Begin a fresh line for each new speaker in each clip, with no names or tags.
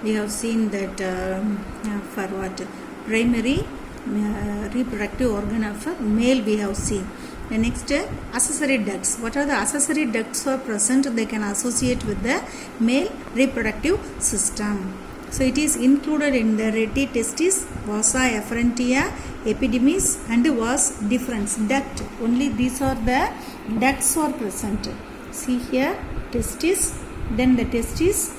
we have seen that for what primary reproductive organ of a male we have seen. The next accessory ducts. What are the accessory ducts are present? They can associate with the male reproductive system. So it is included in the reti testis, vasa efferentia, epidermis and vas deferens duct. Only these are the ducts are present. See here testis, then the testis.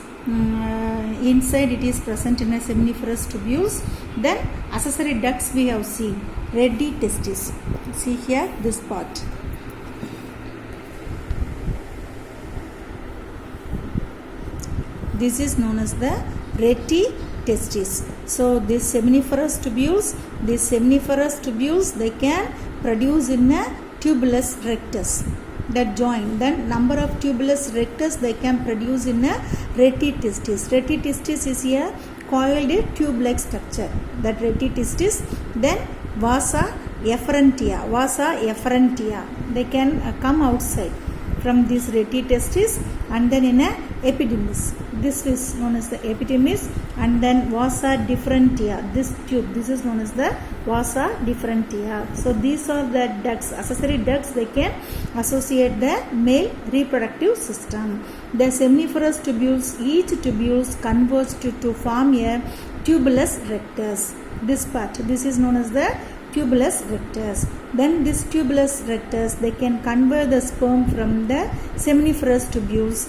Inside it is present in a seminiferous tubules. Then accessory ducts we have seen. Reti testis. See here this part. This is known as the reti testis. So these seminiferous tubules they can produce in a tubulus rectus. That join, then number of tubulus rectus they can produce in a reti testis. Reti testis is a coiled tube-like structure. That reti testis. Then vasa efferentia. They can come outside from this reti testis and then in a epidermis. This is known as the epidermis, and then vasa deferentia. This tube, this is known as the vasa deferentia. So these are the ducts, accessory ducts. They can associate the male reproductive system. The seminiferous tubules, each tubules converge to form a tubulus rectus. This part, this is known as the tubulus rectus. Then this tubulus rectus they can convert the sperm from the seminiferous tubules.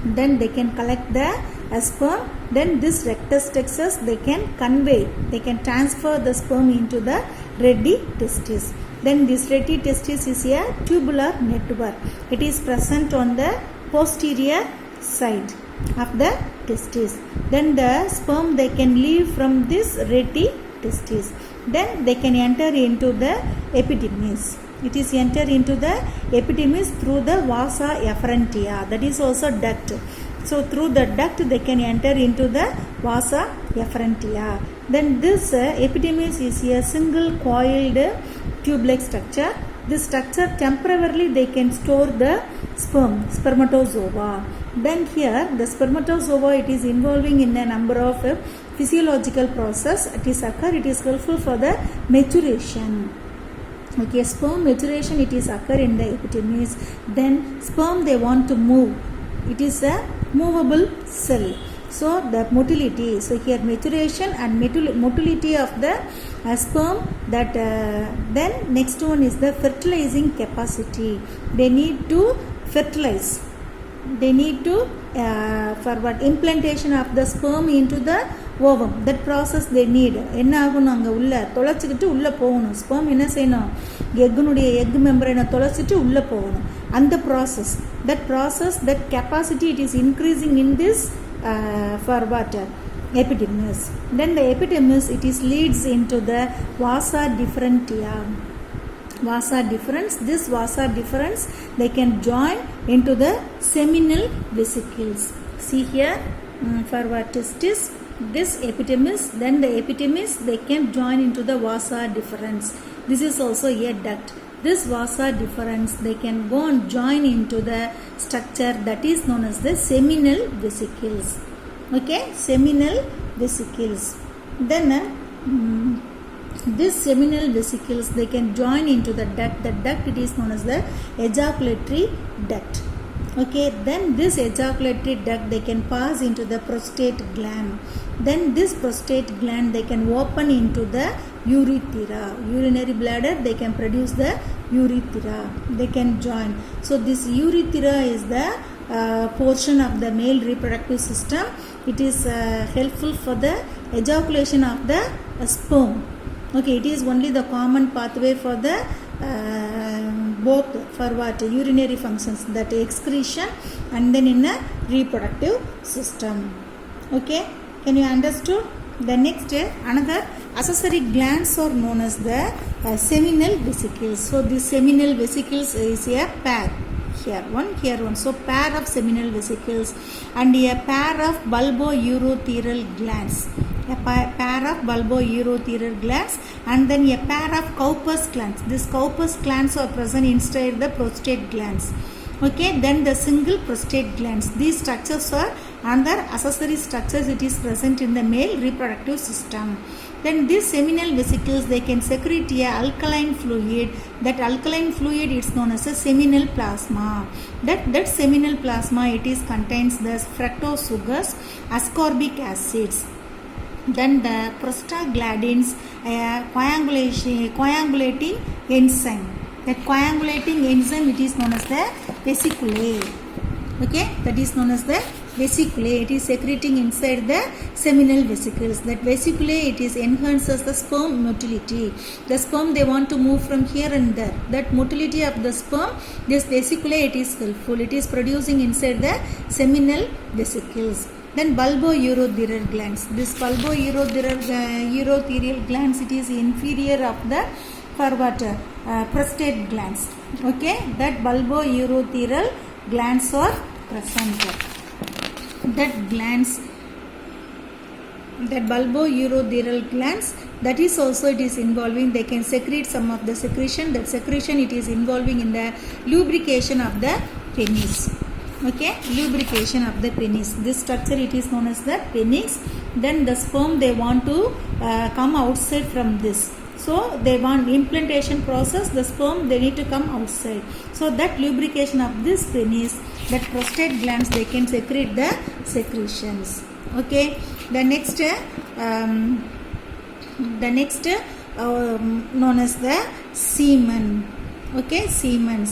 Then they can collect the sperm. Then this rectus textus they can transfer the sperm into the reti testis. Then this reti testis is a tubular network. It is present on the posterior side of the testis. Then the sperm they can leave from this reti testis. Then they can enter into the epidermis. It is enter into the epidermis through the vasa efferentia. That is also duct. So through the duct they can enter into the vasa efferentia. Then this epidermis is a single coiled tube-like structure. This structure temporarily they can store the spermatozoa. Then here the spermatozoa it is involving in a number of physiological process. It is helpful for the maturation. Okay, sperm maturation it is occur in the epidermis. Then sperm they want to move. It is a movable cell. So the motility. So here maturation and motility of the sperm. That then next one is the fertilizing capacity. They need to fertilize. They need to for what implantation of the sperm into the ovum. That process they need. என்ன ஆகும் அங்க உள்ள தொலைச்சிட்டு உள்ள போகணும். Sperm என்ன செய்யணும்? எக்குனுடைய egg மெம்பரேனை தொலைச்சிட்டு உள்ள போகணும். அந்த process, that capacity it is increasing in this for what? Epidermis. Then the epidermis it is leads into the vasa deferentia. Vasa deferens. This vasa deferens they can join into the seminal vesicles. See here for what testis. This epidermis, then the epidermis they can join into the vasa deferens. This is also a duct. This vasa deferens they can go and join into the structure that is known as the seminal vesicles. Okay, seminal vesicles. Then this seminal vesicles they can join into the duct. The duct it is known as the ejaculatory duct. Okay, then this ejaculatory duct they can pass into the prostate gland. Then this prostate gland they can open into the urethra. Urinary bladder they can produce the urethra. They can join. So this urethra is the portion of the male reproductive system. It is helpful for the ejaculation of the sperm. Okay, it is only the common pathway for the both for what? Urinary functions, that excretion and then in a reproductive system. Okay, can you understand? The next another accessory glands are known as the seminal vesicles. So this seminal vesicles is a pair. Here one. So pair of seminal vesicles and a pair of bulbourethral glands. A pair of bulbourethral glands and then a pair of Cowper's glands. These Cowper's glands are present inside the prostate glands. Okay, then the single prostate glands. These structures are Other accessory structures it is present in the male reproductive system. Then these seminal vesicles, they can secrete a alkaline fluid. That alkaline fluid is known as a seminal plasma. That seminal plasma, it is contains the fructose sugars, ascorbic acids. Then the prostaglandins, coagulating enzyme. That coagulating enzyme, it is known as the vesiculae. Okay, that is known as the vesiculae. It is secreting inside the seminal vesicles. That vesiculae, it is enhances the sperm motility. The sperm, they want to move from here and there. That motility of the sperm, this vesiculae, it is helpful. It is producing inside the seminal vesicles. Then bulbo-urothelial glands. This bulbo-urothelial glands, it is inferior of the prostate glands. Okay, that bulbo-urothelial glands are present. That bulbo-urothelial glands, that is also it is involving, they can secrete some of the secretion. That secretion, it is involving in the lubrication of the penis. Okay, lubrication of the penis. This structure, it is known as the penis. Then the sperm, they want to come outside from this. So they want implantation process, the sperm, they need to come outside. So that lubrication of this penis, that prostate glands, they can secrete the secretions. Okay, the next known as the semen. Okay, semen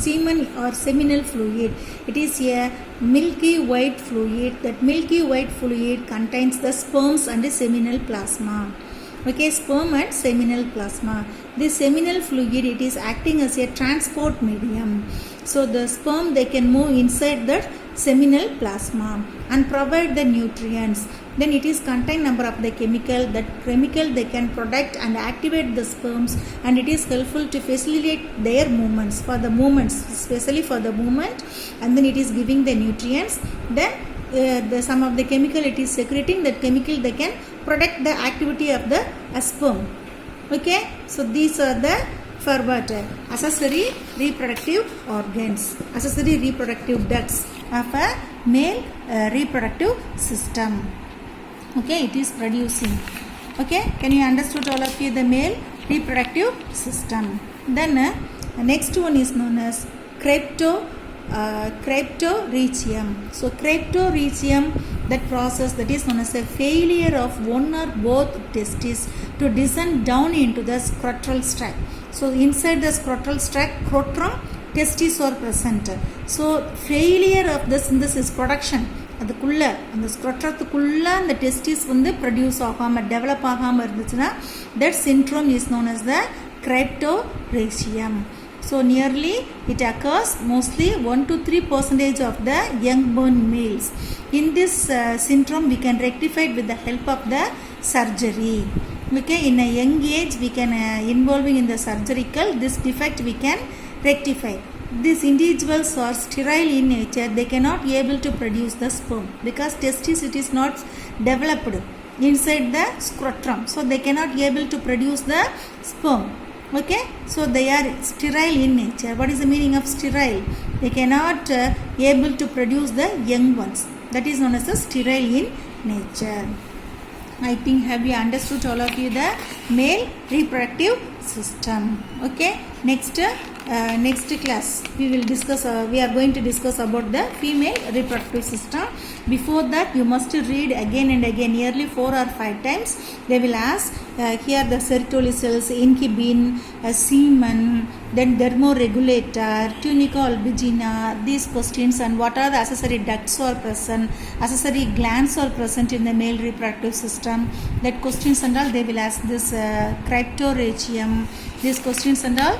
or seminal fluid. It is a milky white fluid. That milky white fluid contains the sperms and the seminal plasma. Okay, sperm and seminal plasma. This seminal fluid, it is acting as a transport medium. So the sperm, they can move inside that seminal plasma and provide the nutrients. Then it is contain number of the chemical. That chemical, they can protect and activate the sperms, and it is helpful to facilitate their movements, especially for the movement. And then it is giving the nutrients. Then some of the chemical it is secreting. That chemical, they can protect the activity of the sperm. Okay, so these are the for what? Accessory reproductive organs, accessory reproductive ducts of a male reproductive system. Okay, it is producing. Okay, can you understood all of you the male reproductive system? Then next one is known as cryptorhynchus. So cryptorhynchus, that process, that is known as a failure of one or both testes to descend down into the scrotal tract. So inside the scrotal tract, scrotum, testes are present. So failure of the synthesis production, அதுக்குள்ள அந்த ஸ்க்ரோட்டத்துக்குள்ள அந்த testis வந்து produce ஆகாமல் develop ஆகாமல் இருந்துச்சுன்னா that syndrome is known as the cryptorhynchus. So nearly it occurs mostly 1 to 3% of the young born males. In this syndrome, we can rectify it with the help of the surgery. Okay, in a young age we can involving in the surgical, this defect we can rectify. These individuals are sterile in nature. They cannot be able to produce the sperm because testis, it is not developed inside the scrotum, so they cannot be able to produce the sperm. Okay, so they are sterile in nature. What is the meaning of sterile? They cannot able to produce the young ones. That is known as the sterile in nature. I think have you understood all of you the male reproductive system? Okay, next class we will discuss. We are going to discuss about the female reproductive system. Before that, you must read again and again, nearly 4 or 5 times. They will ask here the Sertoli-cells, inhibin, semen, then thermoregulator, tunica albigena, these questions, and what are the accessory ducts are present, accessory glands are present in the male reproductive system. That questions and all they will ask this cryptorhynchus. These questions and all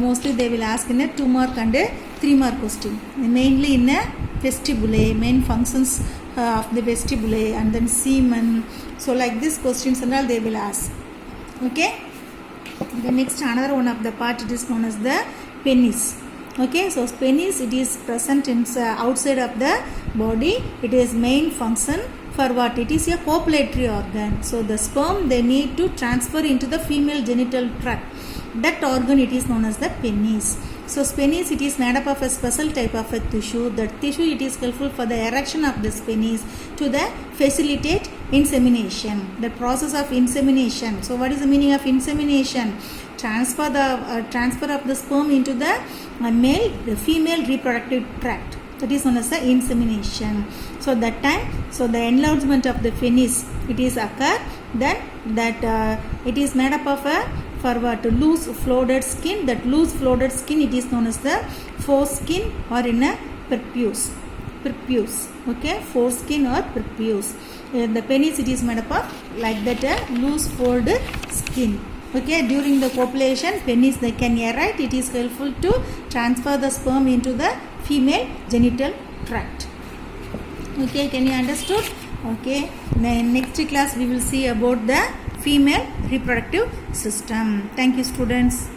mostly they will ask in a 2 mark and a 3 mark question, mainly in a vestibulae, main functions of the vestibulae, and then semen. So like these questions and all they will ask. Okay, the next another one of the part, it is known as the penis. Okay, so penis, it is present in outside of the body. It is main function for what? It is a copulatory organ. So the sperm, they need to transfer into the female genital tract. That organ, it is known as the penis. So penis, it is made up of a special type of a tissue. That tissue, it is helpful for the erection of this penis to the facilitate insemination. The process of insemination. So what is the meaning of insemination? Transfer of the sperm into the female reproductive tract. That is known as the insemination. So that time, so the enlargement of the penis, it is occur. Then that it is made up of a loose floated skin. That loose floated skin, it is known as the foreskin or in a prepuce. Okay, foreskin or prepuce. The penis, it is made up of like that loose folded skin. Okay, during the copulation, penis they can erect. It is helpful to transfer the sperm into the female genital tract. Okay, can you understood? Okay, then next class we will see about the female reproductive system. Thank you, students.